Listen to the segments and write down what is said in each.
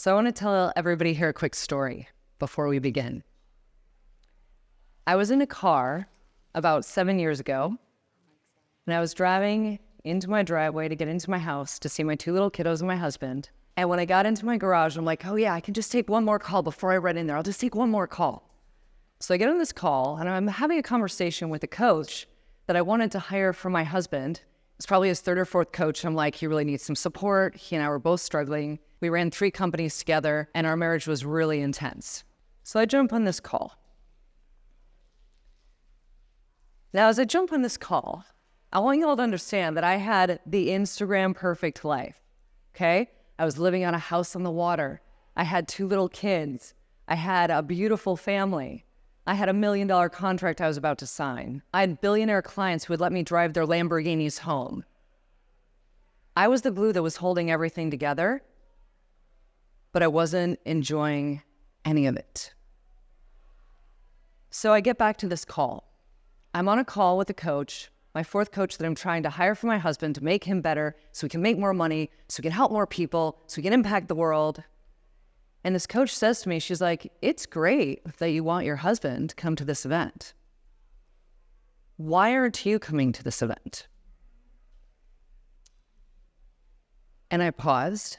So I want to tell everybody here a quick story before we begin. I was in a car about 7 years ago, and I was driving into my driveway to get into my house to see my 2 little kiddos and my husband. And when I got into my garage, I'm like, oh yeah, I can just take one more call before I run in there. I'll just take one more call. So I get on this call, and I'm having a conversation with a coach that I wanted to hire for my husband. It's probably his 3rd or 4th coach. I'm like, he really needs some support. He and I were both struggling. We ran 3 companies together, and our marriage was really intense. So I jump on this call. Now, as I jump on this call, I want you all to understand that I had the Instagram perfect life, okay? I was living on a house on the water. I had 2 little kids. I had a beautiful family. I had $1 million contract I was about to sign. I had billionaire clients who would let me drive their Lamborghinis home. I was the glue that was holding everything together, but I wasn't enjoying any of it. So I get back to this call. I'm on a call with a coach, my 4th coach that I'm trying to hire for my husband to make him better so he can make more money, so he can help more people, so he can impact the world. And this coach says to me, she's like, it's great that you want your husband to come to this event. Why aren't you coming to this event? And I paused.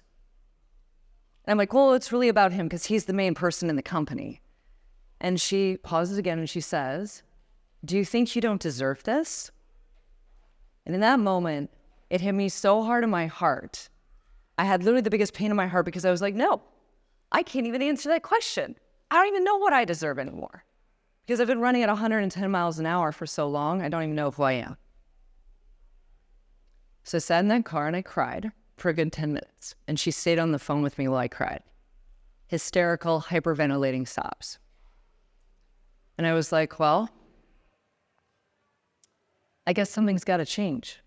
And I'm like, well, it's really about him because he's the main person in the company. And she pauses again and she says, do you think you don't deserve this? And in that moment, it hit me so hard in my heart. I had literally the biggest pain in my heart because I was like, no, I can't even answer that question. I don't even know what I deserve anymore. Because I've been running at 110 miles an hour for so long, I don't even know who I am. So I sat in that car and I cried for a good 10 minutes. And she stayed on the phone with me while I cried. Hysterical, hyperventilating sobs. And I was like, well, I guess something's got to change.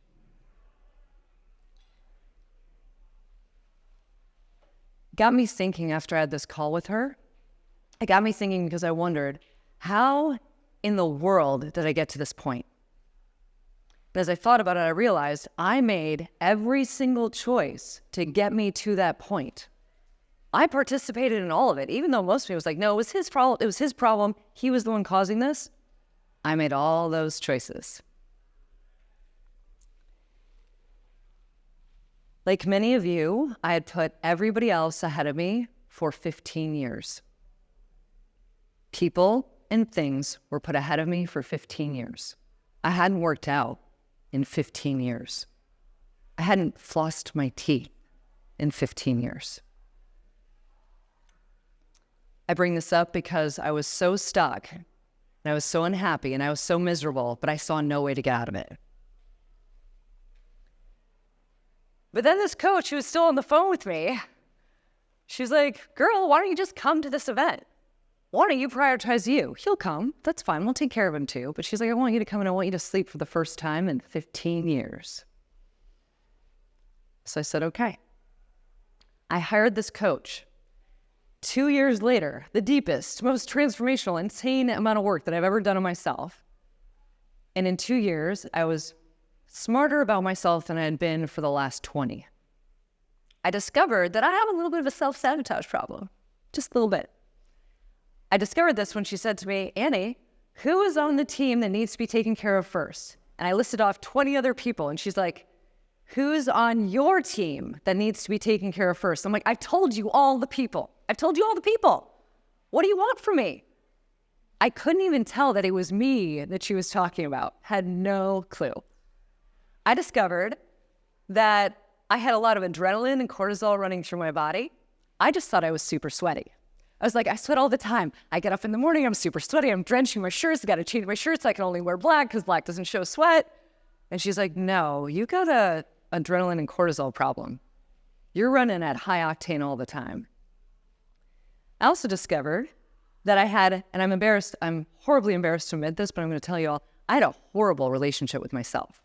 Got me thinking after I had this call with her. It got me thinking because I wondered, how in the world did I get to this point? But as I thought about it, I realized I made every single choice to get me to that point. I participated in all of it, even though most of it was like, no, it was his problem. It was his problem. He was the one causing this. I made all those choices. Like many of you, I had put everybody else ahead of me for 15 years. People and things were put ahead of me for 15 years. I hadn't worked out in 15 years. I hadn't flossed my teeth in 15 years. I bring this up because I was so stuck, and I was so unhappy, and I was so miserable, but I saw no way to get out of it. But then this coach who was still on the phone with me, she's like, girl, why don't you just come to this event? Why don't you prioritize you? He'll come. That's fine. We'll take care of him too. But she's like, I want you to come and I want you to sleep for the first time in 15 years. So I said, okay. I hired this coach. 2 years later, the deepest, most transformational, insane amount of work that I've ever done on myself. And in 2 years, I was smarter about myself than I had been for the last 20. I discovered that I have a little bit of a self-sabotage problem. Just a little bit. I discovered this when she said to me, Annie, who is on the team that needs to be taken care of first? And I listed off 20 other people. And she's like, who's on your team that needs to be taken care of first? I'm like, I've told you all the people. I've told you all the people. What do you want from me? I couldn't even tell that it was me that she was talking about. Had no clue. I discovered that I had a lot of adrenaline and cortisol running through my body. I just thought I was super sweaty. I was like, I sweat all the time. I get up in the morning, I'm super sweaty, I'm drenching my shirts, I gotta change my shirts, I can only wear black because black doesn't show sweat. And she's like, no, you got a adrenaline and cortisol problem. You're running at high octane all the time. I also discovered that I had, and I'm horribly embarrassed to admit this, but I'm gonna tell you all, I had a horrible relationship with myself.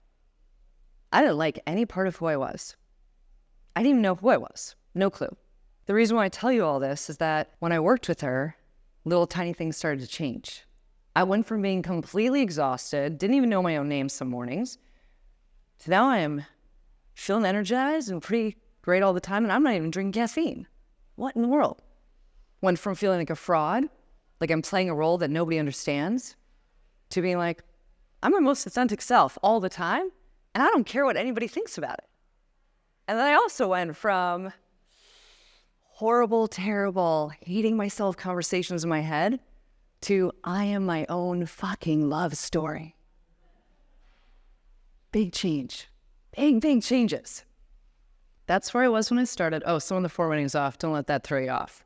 I didn't like any part of who I was. I didn't even know who I was. No clue. The reason why I tell you all this is that when I worked with her, little tiny things started to change. I went from being completely exhausted, didn't even know my own name some mornings, to now I am feeling energized and pretty great all the time, and I'm not even drinking caffeine. What in the world? Went from feeling like a fraud, like I'm playing a role that nobody understands, to being like, I'm my most authentic self all the time, and I don't care what anybody thinks about it. And then I also went from horrible, terrible, hating myself conversations in my head to I am my own fucking love story. Big change. Big changes. That's where I was when I started. Oh, some of the formatting's off. Don't let that throw you off.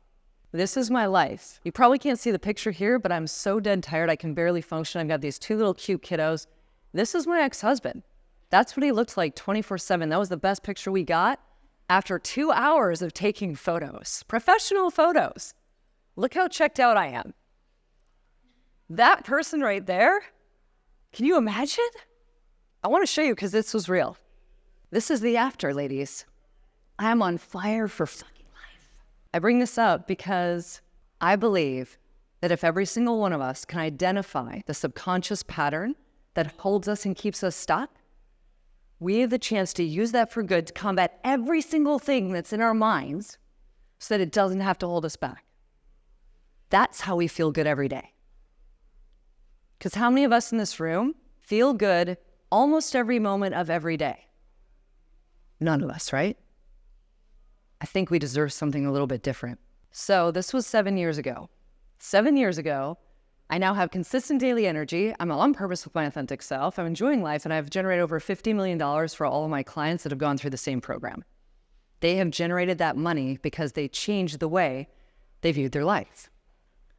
This is my life. You probably can't see the picture here, but I'm so dead tired I can barely function. I've got these 2 little cute kiddos. This is my ex-husband. That's what he looked like 24/7. That was the best picture we got after 2 hours of taking photos. Professional photos. Look how checked out I am. That person right there, can you imagine? I want to show you because this was real. This is the after, ladies. I am on fire for fucking life. I bring this up because I believe that if every single one of us can identify the subconscious pattern that holds us and keeps us stuck, we have the chance to use that for good to combat every single thing that's in our minds so that it doesn't have to hold us back. That's how we feel good every day. Because how many of us in this room feel good almost every moment of every day? None of us, right? I think we deserve something a little bit different. So this was 7 years ago. 7 years ago, I now have consistent daily energy. I'm on purpose with my authentic self. I'm enjoying life, and I've generated over $50 million for all of my clients that have gone through the same program. They have generated that money because they changed the way they viewed their life.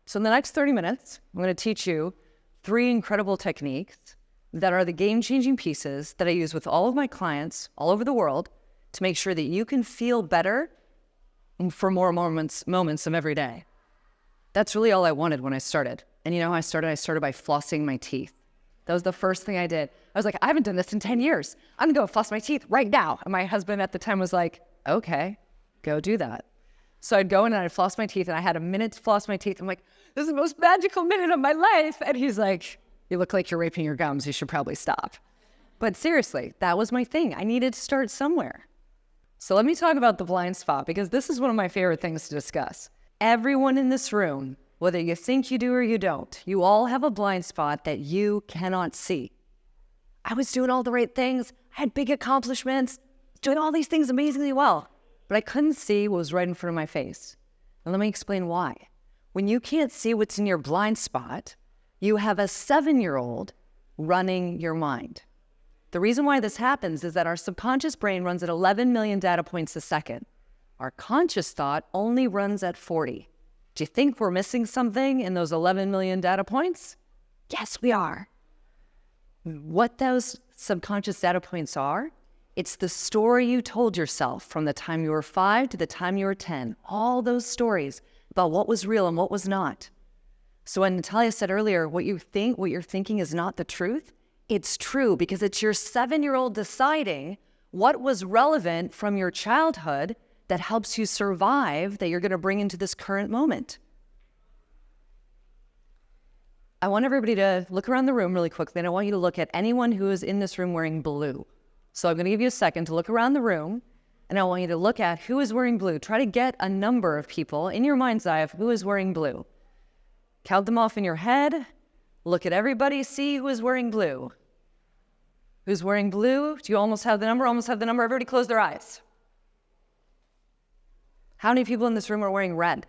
So in the next 30 minutes, I'm going to teach you 3 incredible techniques that are the game-changing pieces that I use with all of my clients all over the world to make sure that you can feel better for more moments of every day. That's really all I wanted when I started. And you know how I started? I started by flossing my teeth. That was the first thing I did. I was like, I haven't done this in 10 years. I'm gonna go floss my teeth right now. And my husband at the time was like, okay, go do that. So I'd go in and I'd floss my teeth, and I had a minute to floss my teeth. I'm like, this is the most magical minute of my life. And he's like, you look like you're raping your gums. You should probably stop. But seriously, that was my thing. I needed to start somewhere. So let me talk about the blind spot, because this is one of my favorite things to discuss. Everyone in this room, whether you think you do or you don't, you all have a blind spot that you cannot see. I was doing all the right things. I had big accomplishments, doing all these things amazingly well, but I couldn't see what was right in front of my face. And let me explain why. When you can't see what's in your blind spot, you have a 7-year-old running your mind. The reason why this happens is that our subconscious brain runs at 11 million data points a second. Our conscious thought only runs at 40. Do you think we're missing something in those 11 million data points? Yes, we are. What those subconscious data points are, it's the story you told yourself from the time you were 5 to the time you were 10. All those stories about what was real and what was not. So when Natalia said earlier, what you're thinking is not the truth, it's true, because it's your 7-year-old deciding what was relevant from your childhood that helps you survive, that you're going to bring into this current moment. I want everybody to look around the room really quickly, and I want you to look at anyone who is in this room wearing blue. So I'm going to give you a second to look around the room, and I want you to look at who is wearing blue. Try to get a number of people in your mind's eye of who is wearing blue. Count them off in your head. Look at everybody, see who is wearing blue. Who's wearing blue? Do you almost have the number? Almost have the number. Everybody close their eyes. How many people in this room are wearing red?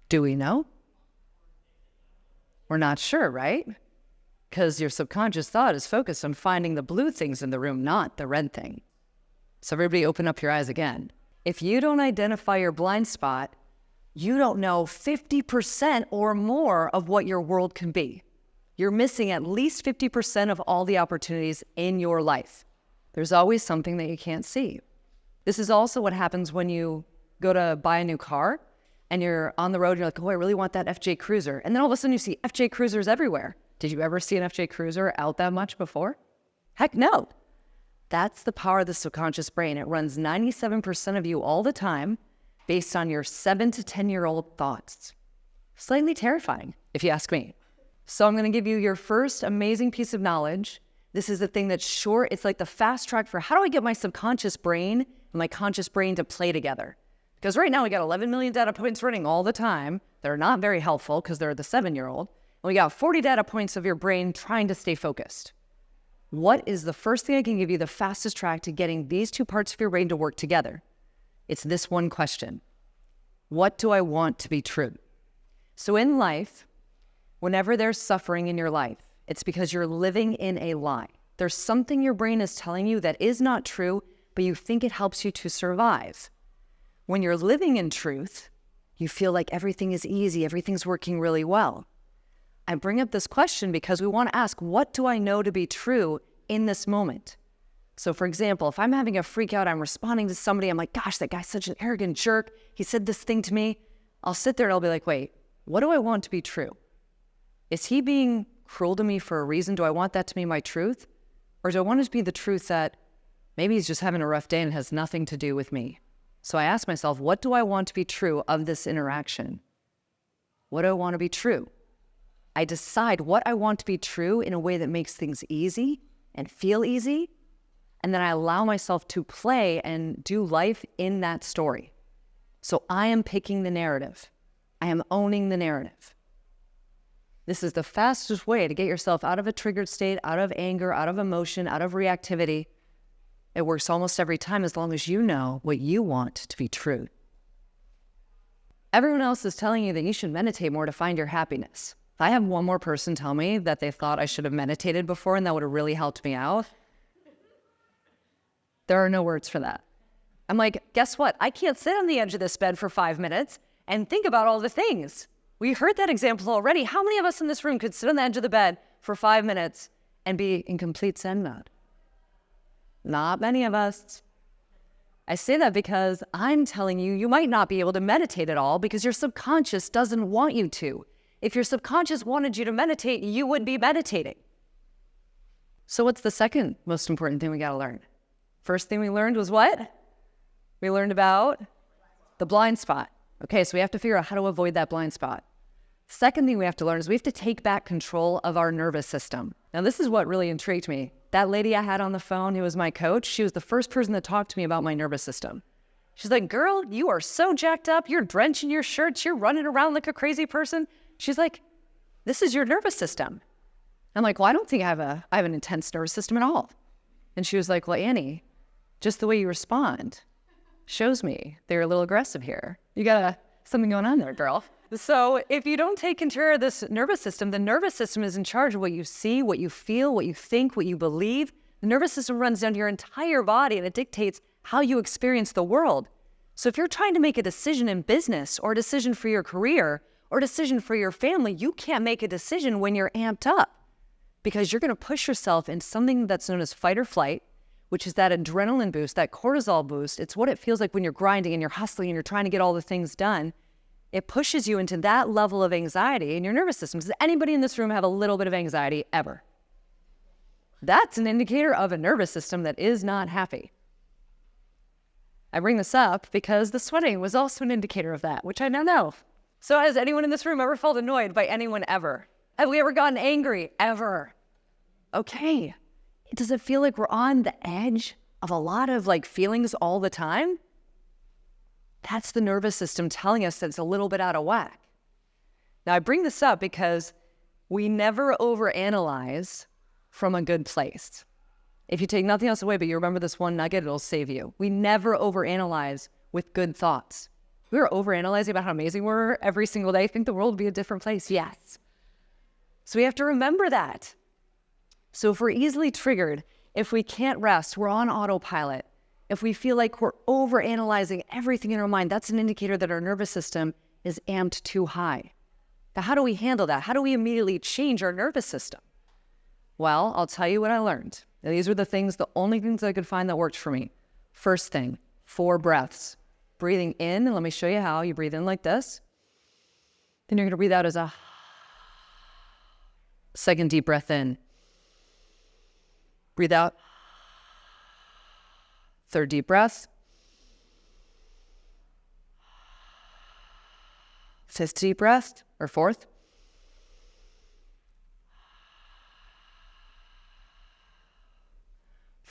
Do we know? We're not sure, right? Because your subconscious thought is focused on finding the blue things in the room, not the red thing. So everybody open up your eyes again. If you don't identify your blind spot, you don't know 50% or more of what your world can be. You're missing at least 50% of all the opportunities in your life. There's always something that you can't see. This is also what happens when you go to buy a new car and you're on the road and you're like, oh, I really want that FJ Cruiser. And then all of a sudden you see FJ Cruisers everywhere. Did you ever see an FJ Cruiser out that much before? Heck no. That's the power of the subconscious brain. It runs 97% of you all the time based on your 7 to 10-year-old thoughts. Slightly terrifying, if you ask me. So I'm going to give you your first amazing piece of knowledge. This is the thing that's short. It's like the fast track for how do I get my subconscious brain and my conscious brain to play together. Because right now we got 11 million data points running all the time. They're not very helpful because they're the 7-year-old. And we got 40 data points of your brain trying to stay focused. What is the first thing I can give you the fastest track to getting these two parts of your brain to work together? It's this one question. What do I want to be true? So in life, whenever there's suffering in your life, it's because you're living in a lie. There's something your brain is telling you that is not true, but you think it helps you to survive. When you're living in truth, you feel like everything is easy, everything's working really well. I bring up this question because we want to ask, what do I know to be true in this moment? So for example, if I'm having a freak out, I'm responding to somebody, I'm like, gosh, that guy's such an arrogant jerk. He said this thing to me. I'll sit there and I'll be like, wait, what do I want to be true? Is he being cruel to me for a reason? Do I want that to be my truth? Or do I want it to be the truth that maybe he's just having a rough day and it has nothing to do with me? So I ask myself, what do I want to be true of this interaction? What do I want to be true? I decide what I want to be true in a way that makes things easy and feel easy, and then I allow myself to play and do life in that story. So I am picking the narrative. I am owning the narrative. This is the fastest way to get yourself out of a triggered state, out of anger, out of emotion, out of reactivity. It works almost every time as long as you know what you want to be true. Everyone else is telling you that you should meditate more to find your happiness. If I have one more person tell me that they thought I should have meditated before and that would have really helped me out, there are no words for that. I'm like, guess what? I can't sit on the edge of this bed for 5 minutes and think about all the things. We heard that example already. How many of us in this room could sit on the edge of the bed for 5 minutes and be in complete Zen mode? Not many of us. I say that because I'm telling you, you might not be able to meditate at all because your subconscious doesn't want you to. If your subconscious wanted you to meditate, you would be meditating. So what's the second most important thing we got to learn? First thing we learned was what? We learned about the blind spot. Okay, so we have to figure out how to avoid that blind spot. Second thing we have to learn is we have to take back control of our nervous system. Now, this is what really intrigued me. That lady I had on the phone who was my coach, she was the first person that talked to me about my nervous system. She's like, girl, you are so jacked up. You're drenching your shirts. You're running around like a crazy person. She's like, this is your nervous system. I'm like, well, I don't think I have an intense nervous system at all. And she was like, well, Annie, just the way you respond shows me that you're a little aggressive here. You got something going on there, girl. So if you don't take care of this nervous system, the nervous system is in charge of what you see, what you feel, what you think, what you believe. The nervous system runs down your entire body and it dictates how you experience the world. So if you're trying to make a decision in business or a decision for your career or a decision for your family, you can't make a decision when you're amped up because you're going to push yourself into something that's known as fight or flight, which is that adrenaline boost, that cortisol boost. It's what it feels like when you're grinding and you're hustling and you're trying to get all the things done. It pushes you into that level of anxiety in your nervous system. Does anybody in this room have a little bit of anxiety ever? That's an indicator of a nervous system that is not happy. I bring this up because the sweating was also an indicator of that, which I now know. So has anyone in this room ever felt annoyed by anyone ever? Have we ever gotten angry ever? Okay. Does it feel like we're on the edge of a lot of feelings all the time? That's the nervous system telling us that it's a little bit out of whack. Now I bring this up because we never overanalyze from a good place. If you take nothing else away, but you remember this one nugget, it'll save you. We never overanalyze with good thoughts. We were overanalyzing about how amazing we're every single day. I think the world would be a different place. Yes. So we have to remember that. So if we're easily triggered, if we can't rest, we're on autopilot. If we feel like we're overanalyzing everything in our mind, that's an indicator that our nervous system is amped too high. Now, how do we handle that? How do we immediately change our nervous system? Well, I'll tell you what I learned. Now, these are the only things I could find that worked for me. First thing, 4 breaths. Breathing in, and let me show you how. You breathe in like this. Then you're going to breathe out as a second deep breath in. Breathe out. Third deep breath. Fifth deep breath, or fourth.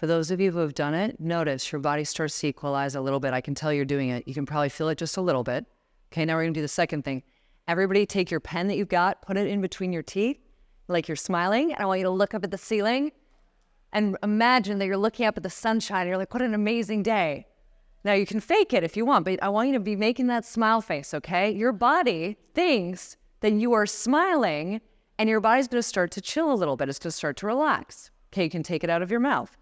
For those of you who have done it, notice your body starts to equalize a little bit. I can tell you're doing it. You can probably feel it just a little bit. Okay, now we're gonna do the second thing. Everybody take your pen that you've got, put it in between your teeth, like you're smiling, and I want you to look up at the ceiling and imagine that you're looking up at the sunshine and you're like, what an amazing day. Now you can fake it if you want, but I want you to be making that smile face, okay? Your body thinks that you are smiling and your body's gonna start to chill a little bit. It's gonna start to relax. Okay, you can take it out of your mouth.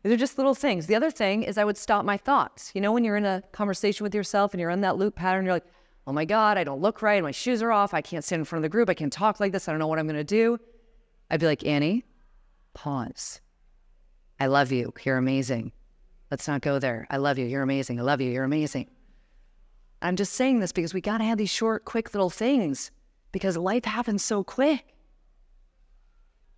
These are just little things. The other thing is I would stop my thoughts. You know, when you're in a conversation with yourself and you're in that loop pattern, you're like, oh my God, I don't look right. My shoes are off. I can't stand in front of the group. I can't talk like this. I don't know what I'm going to do. I'd be like, Annie, pause. I love you. You're amazing. Let's not go there. I love you. You're amazing. I love you. You're amazing. I'm just saying this because we got to have these short, quick little things because life happens so quick.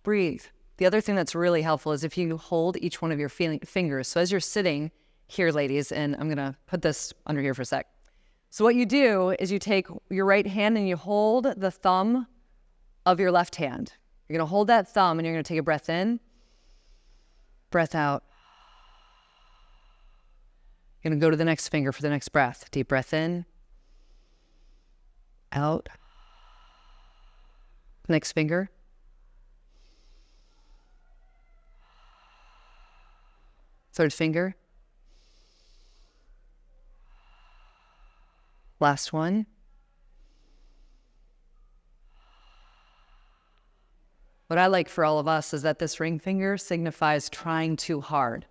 Breathe. The other thing that's really helpful is if you hold each one of your fingers. So as you're sitting here, ladies, and I'm going to put this under here for a sec. So what you do is you take your right hand and you hold the thumb of your left hand. You're going to hold that thumb and you're going to take a breath in, breath out. You're going to go to the next finger for the next breath. Deep breath in, out. Next finger. Third finger. Last one. What I like for all of us is that this ring finger signifies trying too hard.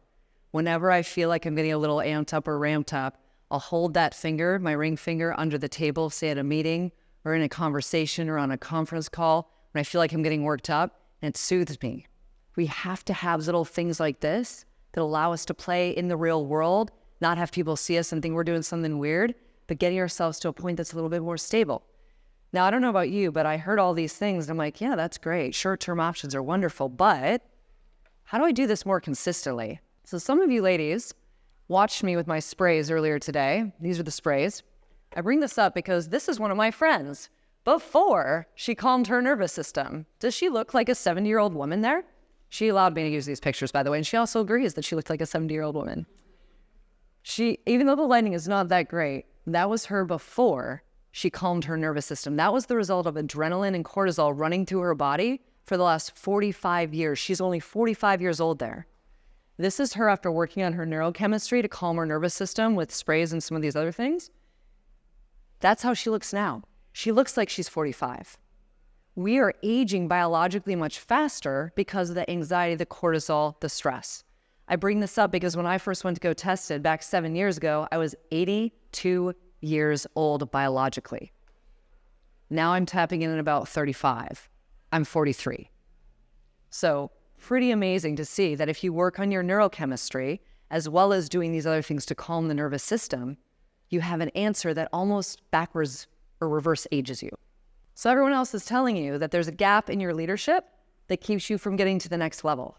Whenever I feel like I'm getting a little amped up or ramped up, I'll hold that finger, my ring finger, under the table, say at a meeting or in a conversation or on a conference call, when I feel like I'm getting worked up, and it soothes me. We have to have little things like this that allow us to play in the real world, not have people see us and think we're doing something weird, but getting ourselves to a point that's a little bit more stable. Now, I don't know about you, but I heard all these things and I'm like, yeah, that's great. Short-term options are wonderful, but how do I do this more consistently? So some of you ladies watched me with my sprays earlier today. These are the sprays. I bring this up because this is one of my friends before she calmed her nervous system. Does she look like a 70-year-old woman there? She allowed me to use these pictures, by the way, and she also agrees that she looked like a 70-year-old woman. Even though the lighting is not that great, that was her before she calmed her nervous system. That was the result of adrenaline and cortisol running through her body for the last 45 years. She's only 45 years old there. This is her after working on her neurochemistry to calm her nervous system with sprays and some of these other things. That's how she looks now. She looks like she's 45. We are aging biologically much faster because of the anxiety, the cortisol, the stress. I bring this up because when I first went to go tested back 7 years ago, I was 82 years old biologically. Now I'm tapping in at about 35. I'm 43. So pretty amazing to see that if you work on your neurochemistry, as well as doing these other things to calm the nervous system, you have an answer that almost backwards or reverse ages you. So everyone else is telling you that there's a gap in your leadership that keeps you from getting to the next level.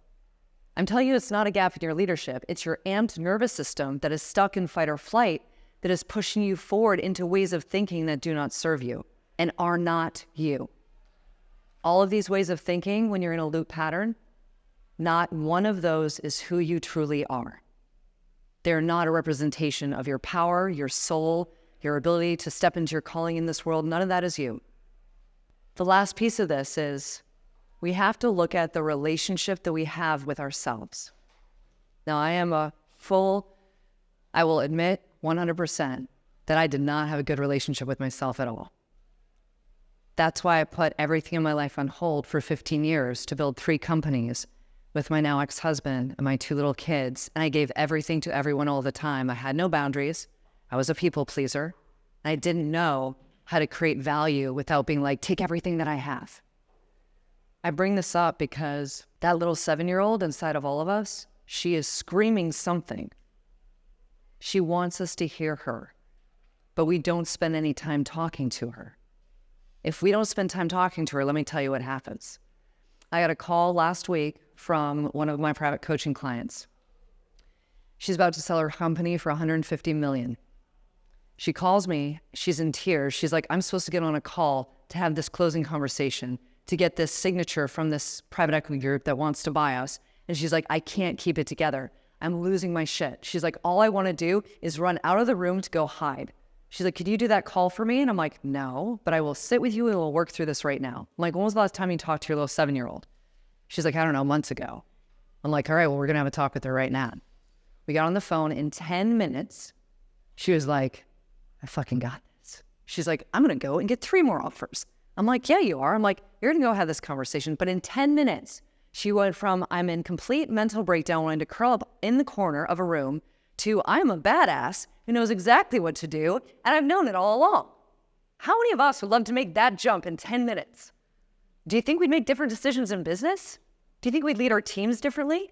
I'm telling you it's not a gap in your leadership. It's your amped nervous system that is stuck in fight or flight that is pushing you forward into ways of thinking that do not serve you and are not you. All of these ways of thinking, when you're in a loop pattern, not one of those is who you truly are. They're not a representation of your power, your soul, your ability to step into your calling in this world. None of that is you. The last piece of this is we have to look at the relationship that we have with ourselves. Now, I will admit 100% that I did not have a good relationship with myself at all. That's why I put everything in my life on hold for 15 years to build 3 companies with my now ex-husband and my 2 little kids. And I gave everything to everyone all the time. I had no boundaries. I was a people pleaser. I didn't know how to create value without being like, take everything that I have. I bring this up because that little 7-year-old inside of all of us, she is screaming something. She wants us to hear her, but we don't spend any time talking to her. If we don't spend time talking to her, let me tell you what happens. I got a call last week from one of my private coaching clients. She's about to sell her company for $150 million. She calls me, she's in tears. She's like, I'm supposed to get on a call to have this closing conversation, to get this signature from this private equity group that wants to buy us. And she's like, I can't keep it together. I'm losing my shit. She's like, all I want to do is run out of the room to go hide. She's like, could you do that call for me? And I'm like, no, but I will sit with you and we'll work through this right now. I'm like, when was the last time you talked to your little 7-year-old? She's like, I don't know, months ago. I'm like, all right, well, we're going to have a talk with her right now. We got on the phone in 10 minutes. She was like, I fucking got this. She's like, I'm going to go and get 3 more offers. I'm like, yeah, you are. I'm like, you're going to go have this conversation. But in 10 minutes, she went from I'm in complete mental breakdown, wanting to curl up in the corner of a room, to I'm a badass who knows exactly what to do, and I've known it all along. How many of us would love to make that jump in 10 minutes? Do you think we'd make different decisions in business? Do you think we'd lead our teams differently?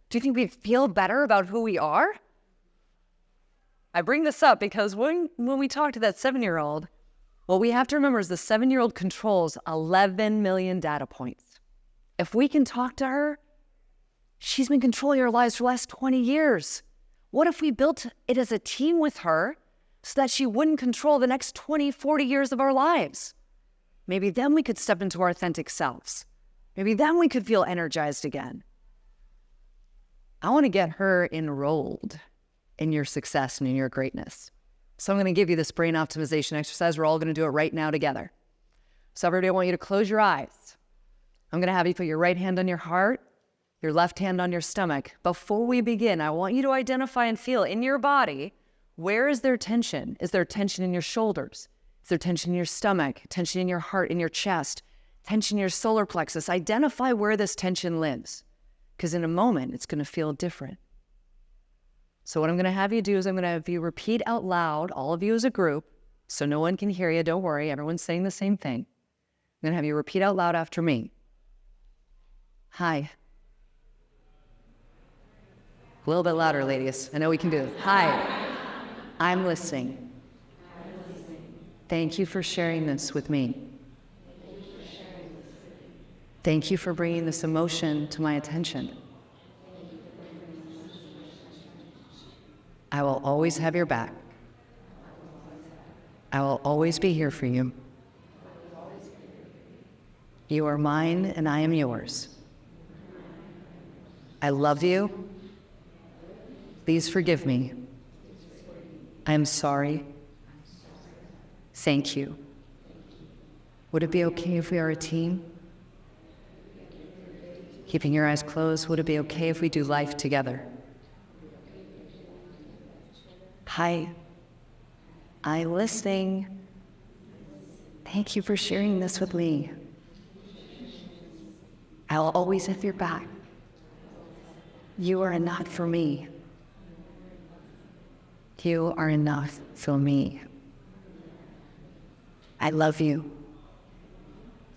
Do you think we'd feel better about who we are? I bring this up because when we talk to that 7-year-old, what we have to remember is the 7-year-old controls 11 million data points. If we can talk to her, she's been controlling our lives for the last 20 years. What if we built it as a team with her so that she wouldn't control the next 20, 40 years of our lives? Maybe then we could step into our authentic selves. Maybe then we could feel energized again. I want to get her enrolled in your success and in your greatness. So I'm going to give you this brain optimization exercise. We're all going to do it right now together. So everybody, I want you to close your eyes. I'm going to have you put your right hand on your heart, your left hand on your stomach. Before we begin, I want you to identify and feel in your body, where is there tension? Is there tension in your shoulders? Is there tension in your stomach? Tension in your heart, in your chest? Tension in your solar plexus? Identify where this tension lives, because in a moment, it's going to feel different. So what I'm going to have you do is I'm going to have you repeat out loud, all of you as a group, so no one can hear you. Don't worry, everyone's saying the same thing. I'm going to have you repeat out loud after me. Hi. A little bit louder, ladies. I know we can do it. Hi. I'm listening. Thank you for sharing this with me. Thank you for bringing this emotion to my attention. I will always have your back. I will always be here for you. You are mine and I am yours. I love you. Please forgive me. I am sorry. Thank you. Would it be okay if we are a team? Keeping your eyes closed, would it be okay if we do life together? Hi. I'm listening. Thank you for sharing this with me. I will always have your back. You are enough for me. You are enough for me. I love you.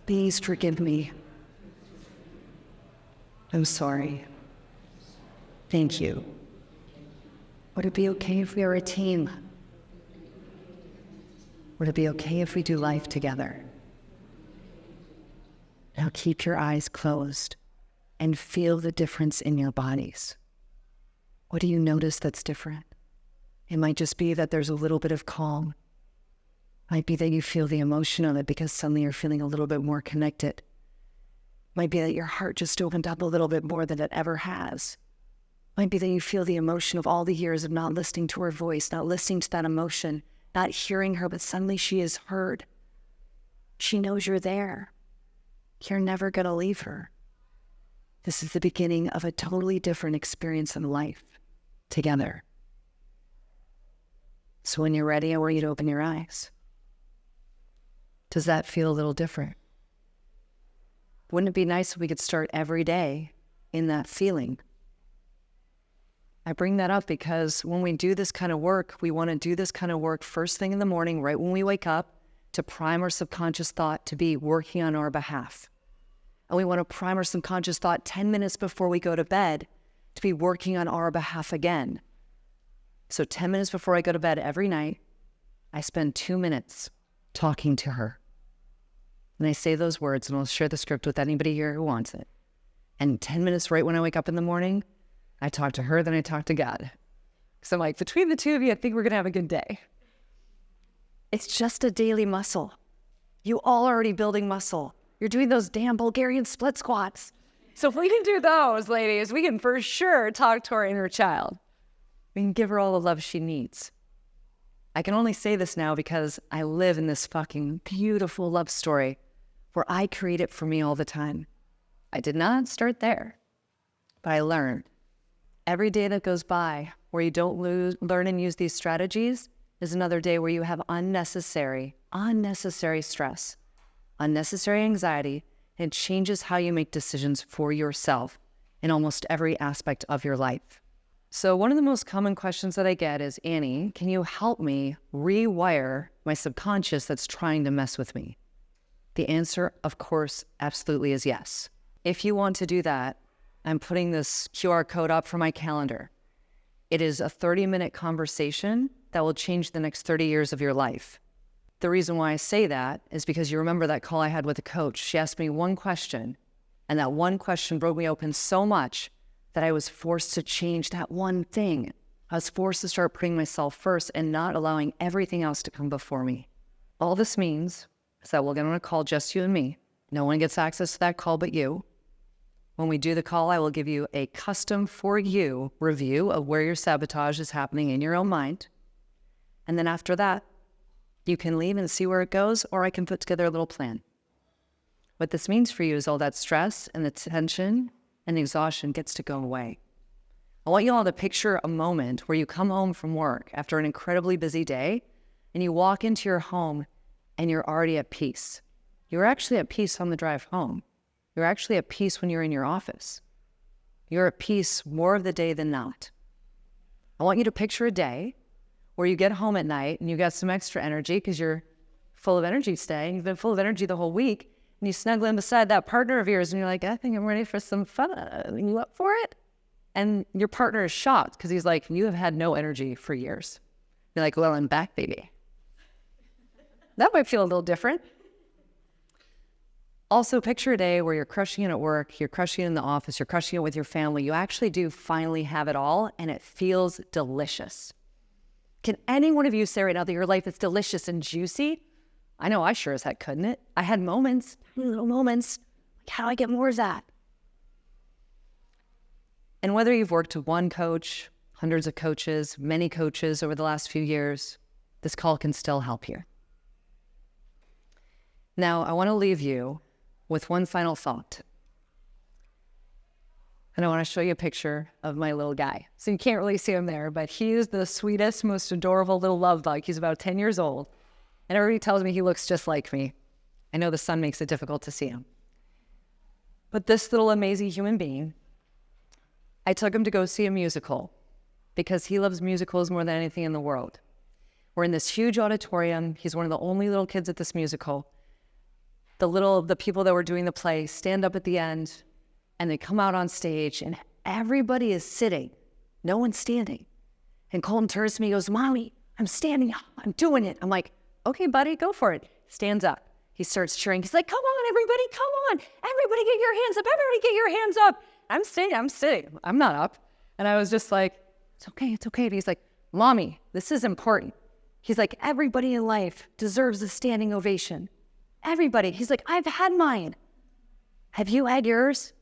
Please forgive me. I'm sorry. Thank you. Would it be okay if we are a team? Would it be okay if we do life together? Now keep your eyes closed and feel the difference in your bodies. What do you notice that's different? It might just be that there's a little bit of calm. It might be that you feel the emotion of it because suddenly you're feeling a little bit more connected. It might be that your heart just opened up a little bit more than it ever has. It might be that you feel the emotion of all the years of not listening to her voice, not listening to that emotion, not hearing her, but suddenly she is heard. She knows you're there. You're never going to leave her. This is the beginning of a totally different experience in life together. So when you're ready, I want you to open your eyes. Does that feel a little different? Wouldn't it be nice if we could start every day in that feeling? I bring that up because when we do this kind of work, we want to do this kind of work first thing in the morning, right when we wake up, to prime our subconscious thought to be working on our behalf. And we want to prime our subconscious thought 10 minutes before we go to bed to be working on our behalf again. So 10 minutes before I go to bed every night, I spend 2 minutes talking to her. And I say those words, and I'll share the script with anybody here who wants it. And 10 minutes right when I wake up in the morning, I talk to her, then I talk to God. So I'm like, between the two of you, I think we're going to have a good day. It's just a daily muscle. You all are already building muscle. You're doing those damn Bulgarian split squats. So if we can do those, ladies, we can for sure talk to our inner child. We can give her all the love she needs. I can only say this now because I live in this fucking beautiful love story where I create it for me all the time. I did not start there, but I learned. Every day that goes by where you don't learn and use these strategies is another day where you have unnecessary stress, unnecessary anxiety, and it changes how you make decisions for yourself in almost every aspect of your life. So one of the most common questions that I get is, Annie, can you help me rewire my subconscious that's trying to mess with me? The answer, of course, absolutely is yes. If you want to do that, I'm putting this QR code up for my calendar. It is a 30-minute conversation that will change the next 30 years of your life. The reason why I say that is because you remember that call I had with the coach. She asked me one question, and that one question broke me open so much that I was forced to change that one thing. I was forced to start putting myself first and not allowing everything else to come before me. All this means is that we'll get on a call, just you and me. No one gets access to that call but you. When we do the call, I will give you a custom for you review of where your sabotage is happening in your own mind. And then after that, you can leave and see where it goes, or I can put together a little plan. What this means for you is all that stress and the tension and the exhaustion gets to go away. I want you all to picture a moment where you come home from work after an incredibly busy day and you walk into your home and you're already at peace. You're actually at peace on the drive home. You're actually at peace when you're in your office. You're at peace more of the day than not. I want you to picture a day where you get home at night and you got some extra energy because you're full of energy today and you've been full of energy the whole week, and you snuggle in beside that partner of yours and you're like, I think I'm ready for some fun. Are you up for it? And your partner is shocked because he's like, you have had no energy for years. You're like, well, I'm back, baby. That might feel a little different. Also, picture a day where you're crushing it at work, you're crushing it in the office, you're crushing it with your family. You actually do finally have it all, and it feels delicious. Can any one of you say right now that your life is delicious and juicy? I know I sure as heck couldn't it. I had moments, little moments. Like, how do I get more of that? And whether you've worked with one coach, hundreds of coaches, many coaches over the last few years, this call can still help you. Now, I want to leave you with one final thought. And I want to show you a picture of my little guy. So you can't really see him there, but he is the sweetest, most adorable little love bug. He's about 10 years old. And everybody tells me he looks just like me. I know the sun makes it difficult to see him. But this little amazing human being, I took him to go see a musical because he loves musicals more than anything in the world. We're in this huge auditorium. He's one of the only little kids at this musical. The people that were doing the play stand up at the end and they come out on stage and everybody is sitting. No one's standing. And Colton turns to me and goes, Mommy, I'm standing up. I'm doing it. I'm like, okay, buddy, go for it. Stands up. He starts cheering. He's like, come on, everybody, come on. Everybody get your hands up. Everybody get your hands up. I'm sitting. I'm not up. And I was just like, it's okay. And he's like, Mommy, this is important. He's like, everybody in life deserves a standing ovation. Everybody. He's like, I've had mine. Have you had yours?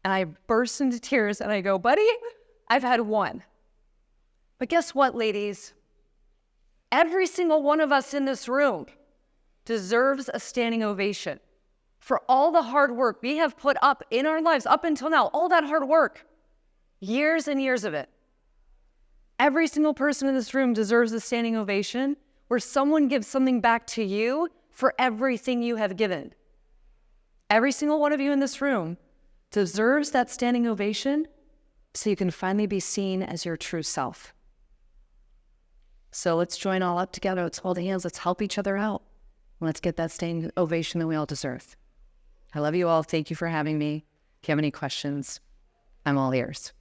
And I burst into tears and I go, buddy, I've had one. But guess what, ladies? Every single one of us in this room deserves a standing ovation for all the hard work we have put up in our lives up until now, all that hard work, years and years of it. Every single person in this room deserves a standing ovation where someone gives something back to you for everything you have given. Every single one of you in this room deserves that standing ovation so you can finally be seen as your true self. So let's join all up together. Let's hold hands. Let's help each other out. Let's get that standing ovation that we all deserve. I love you all. Thank you for having me. If you have any questions, I'm all ears.